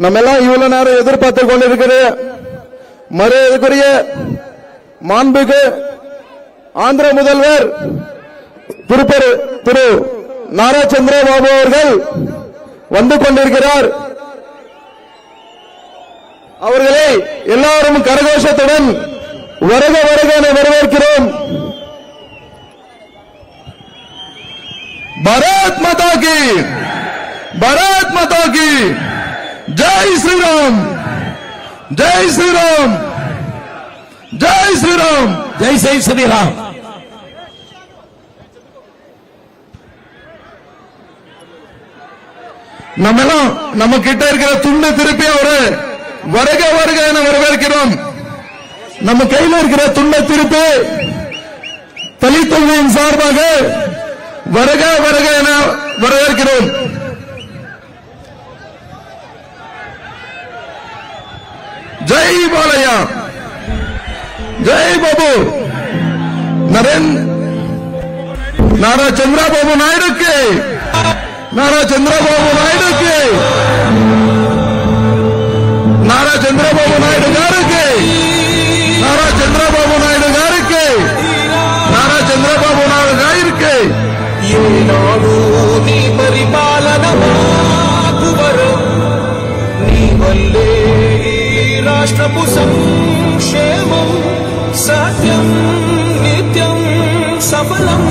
நம்மெல்லாம் இவ்வளவு நேரம் எதிர்பார்த்து கொண்டிருக்கிற மரியாதைக்குரிய மாண்புமிகு ஆந்திர முதல்வர் திரு நாரா சந்திரபாபு அவர்கள் வந்து கொண்டிருக்கிறார். அவர்களை எல்லாரும் கரகோஷத்துடன் வருக வருக என வரவேற்கிறோம். பாரத் மாதா கி, பாரத் மாதா கி, ஜெய் ஸ்ரீராம், ஜெய் ஸ்ரீராம், ஜெய் ஸ்ரீராம், ஜெய் ஜெய் ஸ்ரீராம். நம்ம கிட்ட இருக்கிற துண்டை திருப்பி அவரு வருக வருக என வரவேற்கிறோம். நம்ம கையில் இருக்கிற துண்டை திருப்பி தலித்தொழிலின் சார்பாக வருக வருக என வரவேற்கிறோம். ஜெய் பாலையா, ஜெய் பாபு, नारा चंद्रबाबू नायडू के, नारा चंद्रबाबू नायडू के, नारा चंद्रबाबू नायडू गारू के, नारा चंद्रबाबू नायडू गारू के, नारा चंद्रबाबू नायडू गारू के ఏనాడు నీ పరిపాలన మాకు వరం, నీ వల్లే రాష్ట్రపు సంక్షేమం సత్యం నిత్యం సఫలం.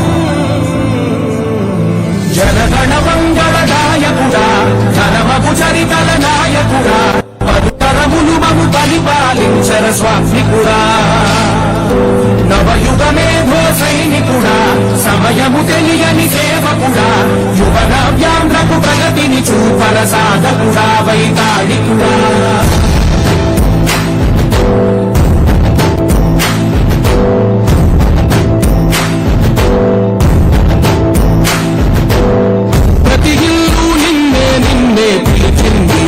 జనగణ మంగళ నాయకుడా, ధనమగు చరితల నాయకుడా, పదుతరములు మము పరిపాలించర స్వామికుడా, నవయుగ మేధో సైనికుడా, సమయము తెలియని సేవకుడా, యువన వ్యాంధ్రకు ప్రగతిని చూపర సాధకుడా, వైతాళికుడా. ప్రతి హిందూ నిన్నే నిన్నే పిలిచింది,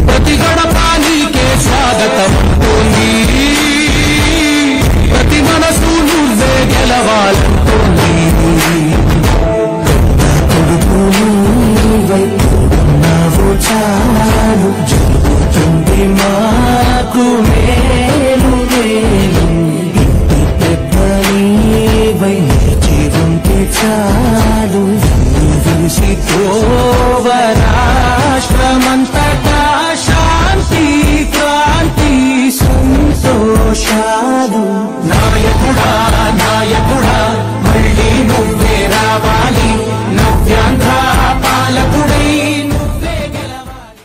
ప్రతి గడప నీకే స్వాగతం అంటోంది, ప్రతి మనసు నువ్వే గెలవాలంటోంది. కొడుకు నువ్వు చాలు, జరుగుతుంది మాకు మేలు మేలు, ఇంటి పెద్ద నీవై జీవంతే చాలు, చూసి తోవ రాష్ట్రమంతటా శాంతి క్రాంతి సంతోషాలు. నాయకుడా నాయకుడా మళ్ళీ నువ్వే రావాలి, నవ్యాంధ్ర పాలకుడై నువ్వే గెలవాలి.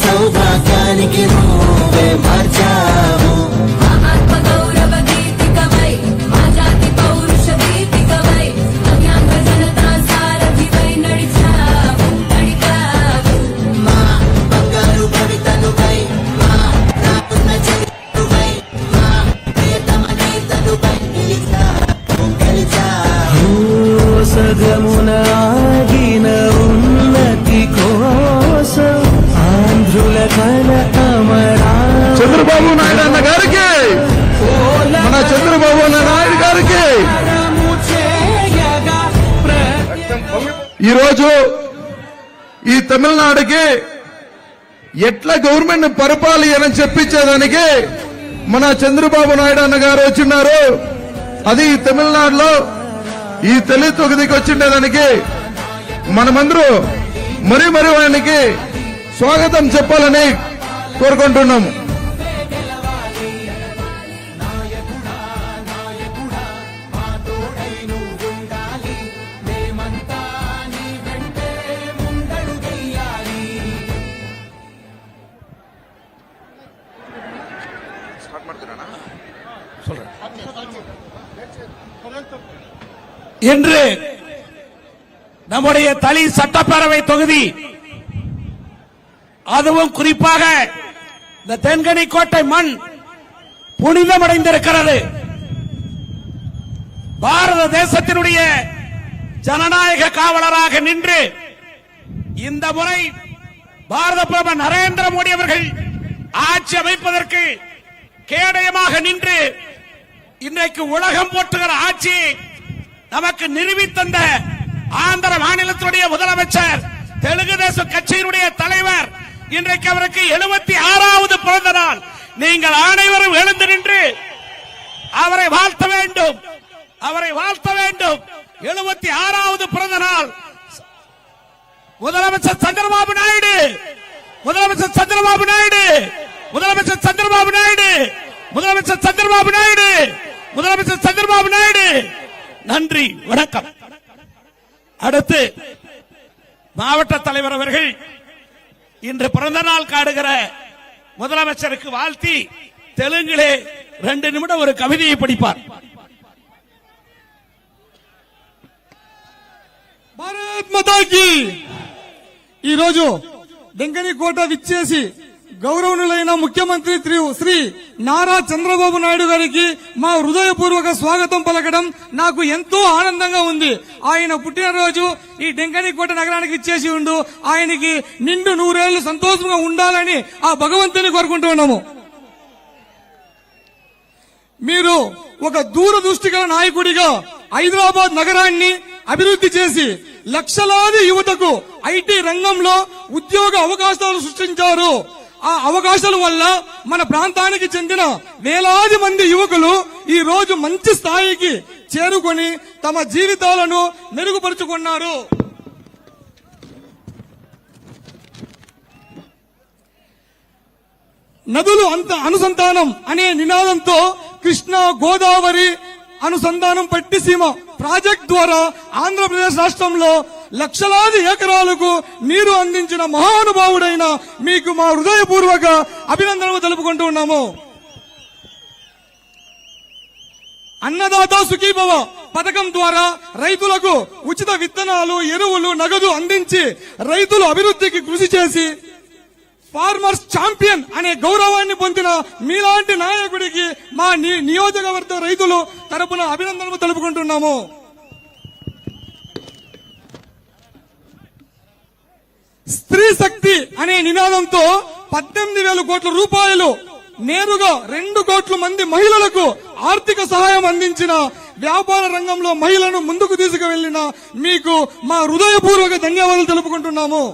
సౌభాగ్యానికి నువ్వే మార్చావు, ఆత్మగౌరవ గీతికవై, మా జాతి పౌరుష గీతికవై, నవ్యాంధ్ర జనతా సారథివై నడిచావు నడిపావు. మా బంగారు కవితనుపై, మా రాకున్న చరిత్రుపై, మా ప్రియతమ గీతనుపై గెలిచావు. సగమున ఆగిన ఉన్నతి కోసం ఆంధ్రుల కల అమరా చంద్రబాబు నాయుడు అన్న గారికి, మన చంద్రబాబు నాయుడు గారికి ఈరోజు ఈ తమిళనాడుకి ఎట్లా గవర్నమెంట్ పరిపాలన చెప్పించేదానికి మన చంద్రబాబు నాయుడు అన్న గారు వచ్చిన్నారు. అది తమిళనాడులో ఈ దళిత తొగదికి వచ్చిండేదానికి మనమందరూ మరీ ఆయనకి స్వాగతం చెప్పాలని కోరుకుంటున్నాము. சொல்றேன். இன்று நம்முடைய தளி சட்டப்பேரவை தொகுதி, அதுவும் குறிப்பாக இந்த தென்கனி கோட்டை மண் புனிதமடைந்திருக்கிறது. பாரத தேசத்தினுடைய ஜனநாயக காவலராக நின்று இந்த முறை பாரத பிரதமர் நரேந்திர மோடி அவர்கள் ஆட்சி அமைப்பதற்கு கேடயமாக நின்று இன்றைக்கு உலகம் போற்றுகிற ஆட்சி நமக்கு நிரூபித்தந்த ஆந்திர மாநிலத்தினுடைய முதலமைச்சர், தெலுங்கு தேசம் கட்சியினுடைய தலைவர், இன்றைக்கு அவருக்கு 76வது பிறந்த நாள். நீங்கள் அனைவரும் எழுந்து நின்று அவரை வாழ்த்த வேண்டும், அவரை வாழ்த்த வேண்டும். 76வது பிறந்த நாள் முதலமைச்சர் சந்திரபாபு நாயுடு, முதலமைச்சர் சந்திரபாபு நாயுடு, முதலமைச்சர் சந்திரபாபு நாயுடு, முதலமைச்சர் சந்திரபாபு நாயுடு, முதலமைச்சர் சந்திரபாபு நாயுடு. நன்றி, வணக்கம். அடுத்து மாவட்ட தலைவர் அவர்கள் இன்று பிறந்த நாள் காடுகிற முதலமைச்சருக்கு வாழ்த்தி தெலுங்கிலே 2 நிமிடம் ஒரு கவிதையை படிப்பார். భారత్ మాతాకి ఈ రోజు దెంకని కోట విచ్చేసి గౌరవనీయులైన ముఖ్యమంత్రి శ్రీ నారా చంద్రబాబు నాయుడు గారికి మా హృదయపూర్వక స్వాగతం పలకడం నాకు ఎంతో ఆనందంగా ఉంది. ఆయన పుట్టినరోజు ఈ డెంకని కోట నగరానికి ఇచ్చేసి ఉండు, ఆయనకి నిండు 100 ఏళ్లు సంతోషంగా ఉండాలని ఆ భగవంతుని కోరుకుంటున్నాము. మీరు ఒక దూరదృష్టి గల నాయకుడిగా హైదరాబాద్ నగరాన్ని అభివృద్ధి చేసి లక్షలాది యువతకు ఐటీ రంగంలో ఉద్యోగ అవకాశాలు సృష్టించారు. ఆ అవకాశాల వల్ల మన ప్రాంతానికి చెందిన వేలాది మంది యువకులు ఈ రోజు మంచి స్థాయికి చేరుకొని తమ జీవితాలను మెరుగుపరుచుకున్నారు. నదులు అనుసంధానం అనే నినాదంతో కృష్ణా గోదావరి అనుసంధానం పట్టిసీమ ప్రాజెక్ట్ ద్వారా ఆంధ్రప్రదేశ్ రాష్ట్రంలో లక్షలాది ఎకరాలకు నీరు అందించిన మహానుభావుడైన మీకు మా హృదయపూర్వక అభినందనలు తెలుపుకుంటూ ఉన్నాము. అన్నదాత సుఖీభవ పథకం ద్వారా రైతులకు ఉచిత విత్తనాలు, ఎరువులు, నగదు అందించి రైతుల అభివృద్ధికి కృషి చేసి ఫార్మర్స్ ఛాంపియన్ అనే గౌరవాన్ని పొందిన మీలాంటి నాయకుడికి మా నియోజకవర్గ రైతులు తరపున అభినందనలు తెలుపుకుంటున్నాము. స్త్రీ శక్తి అనే నినాదంతో 18,000 కోట్ల రూపాయలు నేరుగా 2 కోట్ల మంది మహిళలకు ఆర్థిక సహాయం అందించిన, వ్యాపార రంగంలో మహిళలను ముందుకు తీసుకువెళ్లిన మీకు మా హృదయపూర్వక ధన్యవాదాలు తెలుపుకుంటున్నాము.